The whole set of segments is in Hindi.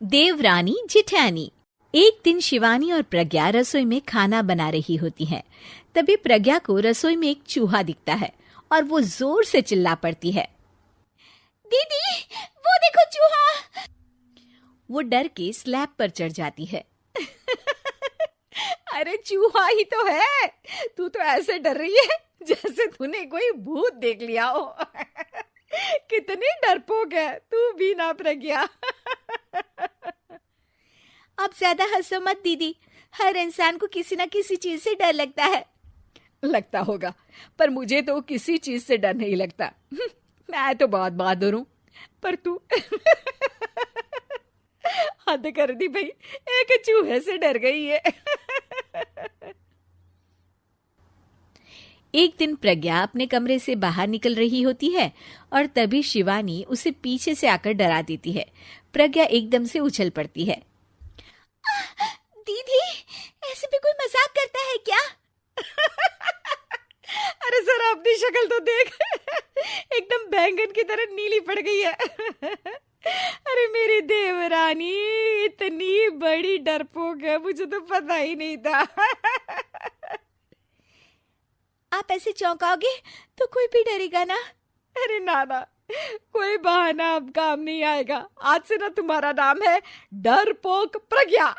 देवरानी जिठानी। एक दिन शिवानी और प्रज्ञा रसोई में खाना बना रही होती हैं। तभी प्रज्ञा को रसोई में एक चूहा दिखता है और वो जोर से चिल्ला पड़ती है, दीदी वो देखो चूहा। वो डर के स्लैब पर चढ़ जाती है। अरे चूहा ही तो है, तू तो ऐसे डर रही है जैसे तूने कोई भूत देख लिया हो। कितनी डरपोक है तू भी ना प्रज्ञा। अब ज्यादा हंसो मत दीदी, हर इंसान को किसी ना किसी चीज से डर लगता है। लगता होगा, पर मुझे तो किसी चीज से डर नहीं लगता। मैं तो बहुत बहादुर हूं, पर तू हद कर दी भाई, एक चूहे से डर गई है। एक दिन प्रज्ञा अपने कमरे से बाहर निकल रही होती है और तभी शिवानी उसे पीछे से आकर डरा देती है। प्रज्ञा एकदम से उछल पड़ती है। दीदी ऐसे भी कोई मजाक करता है क्या? अरे जरा अपनी शक्ल तो देख, एकदम बैंगन की तरह नीली पड़ गई है। अरे मेरी देवरानी इतनी बड़ी डरपोक है, मुझे तो पता ही नहीं था। आप ऐसे चौंकाओगे तो कोई भी डरेगा ना। अरे नाना, कोई बहाना अब काम नहीं आएगा। आज से ना तुम्हारा नाम है डरपोक प्रज्ञा।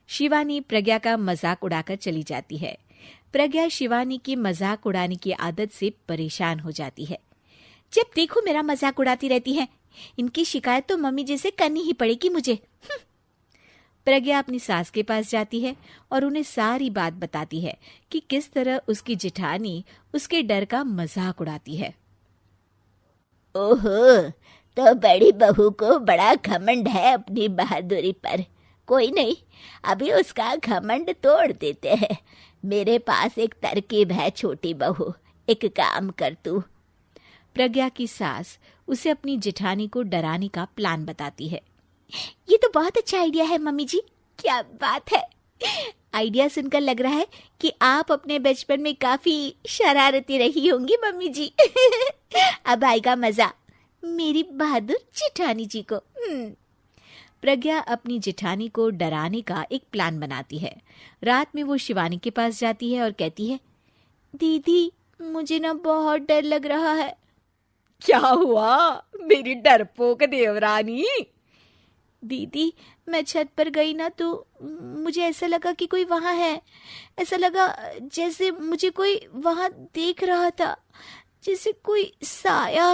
शिवानी प्रज्ञा का मजाक उड़ाकर चली जाती है। प्रज्ञा शिवानी की मजाक उड़ाने की आदत से परेशान हो जाती है। जब देखो मेरा मजाक उड़ाती रहती है, इनकी शिकायत तो मम्मी जी से करनी ही पड़ेगी मुझे। प्रज्ञा अपनी सास के पास जाती है और उन्हें सारी बात बताती है कि किस तरह उसकी जेठानी उसके डर का मजाक उड़ाती है। ओहो, तो बड़ी बहू को बड़ा घमंड है अपनी बहादुरी पर। कोई नहीं, अभी उसका घमंड तोड़ देते हैं। मेरे पास एक तरकीब है छोटी बहू, एक काम कर तू। प्रज्ञा की सास उसे अपनी जेठानी को डराने का प्लान बताती है। ये तो बहुत अच्छा आइडिया है मम्मी जी, क्या बात है। आइडिया सुनकर लग रहा है कि आप अपने बचपन में काफी शरारती रही होंगी मम्मी जी। अब आएगा मजा मेरी बहादुर जेठानी जी को। प्रज्ञा अपनी जेठानी को डराने का एक प्लान बनाती है। रात में वो शिवानी के पास जाती है और कहती है, दीदी मुझे ना बहुत डर लग रहा है। क्या हुआ मेरी डरपोक देवरानी? दीदी मैं छत पर गई ना तो मुझे ऐसा लगा कि कोई वहां है। ऐसा लगा जैसे मुझे कोई वहां देख रहा था, जैसे कोई साया।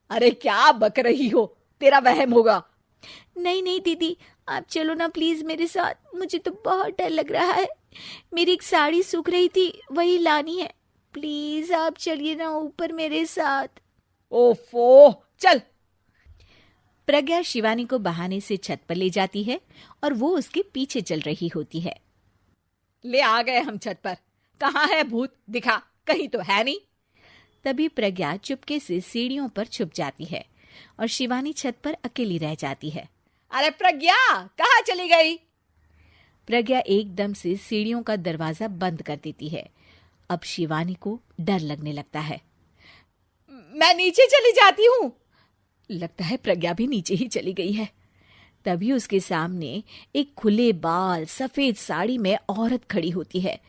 अरे क्या बक रही हो, तेरा वहम होगा। नहीं नहीं दीदी, आप चलो ना प्लीज मेरे साथ, मुझे तो बहुत डर लग रहा है। मेरी एक साड़ी सूख रही थी, वही लानी है। प्लीज आप चलिए ना ऊपर मेरे साथ। ओफो, चल। प्रज्ञा शिवानी को बहाने से छत पर ले जाती है और वो उसके पीछे चल रही होती है। ले आ गए हम छत पर, कहाँ है भूत, दिखा, कहीं तो है नहीं। तभी प्रज्ञा चुपके से सीढ़ियों पर छुप जाती है और शिवानी छत पर अकेली रह जाती है। अरे प्रज्ञा कहाँ चली गई? प्रज्ञा एकदम से सीढ़ियों का दरवाजा बंद कर देती है। अब शिवानी को डर लगने लगता है। मैं नीचे चली जाती हूँ। लगता है प्रज्ञा भी नीचे ही चली गई है। तभी उसके सामने एक खुले बाल सफेद साड़ी में औरत खड़ी होती है।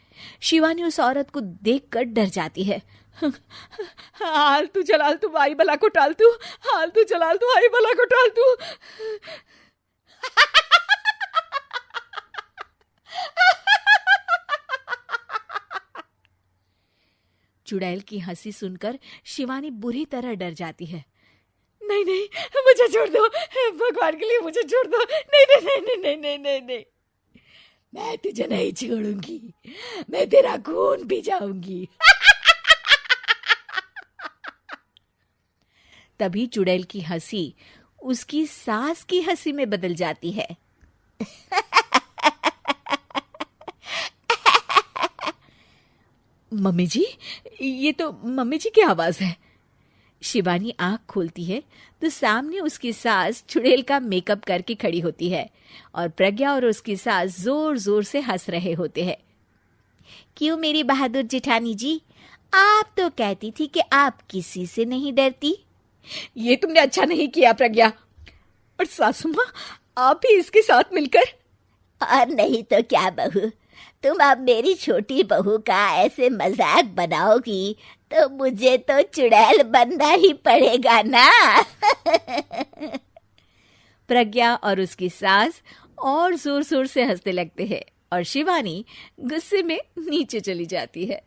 शिवानी उस औरत को देखकर डर जाती है। हाल तू जलाल तू आई बला को टाल तू, हाल तू जलाल तू आई बला को टाल तू। चुड़ैल की हंसी सुनकर शिवानी बुरी तरह डर जाती है। नहीं नहीं, मुझे छोड़ दो, भगवान के लिए मुझे छोड़ दो। नहीं नहीं नहीं नहीं नहीं नहीं नहीं, नहीं। मैं तुझे नहीं छोड़ूंगी, मैं तेरा खून पी जाऊंगी। तभी चुड़ैल की हंसी उसकी सास की हंसी में बदल जाती है। मम्मी जी, ये तो मम्मी जी की आवाज है। शिवानी आंख खोलती है तो सामने उसकी सास चुड़ैल का मेकअप करके खड़ी होती है और प्रज्ञा और उसकी सास जोर जोर से हंस रहे होते हैं। क्यों मेरी बहादुर जेठानी जी, आप तो कहती थी कि आप किसी से नहीं डरती। ये तुमने अच्छा नहीं किया प्रज्ञा। और सासू माँ, आप भी इसके साथ मिलकर। और नहीं तो क्या बहू, तुम अब मेरी छोटी बहू का ऐसे मजाक बनाओगी तो मुझे तो चुड़ैल बनना ही पड़ेगा ना। प्रज्ञा और उसकी सास और जोर जोर से हंसने लगते हैं और शिवानी गुस्से में नीचे चली जाती है।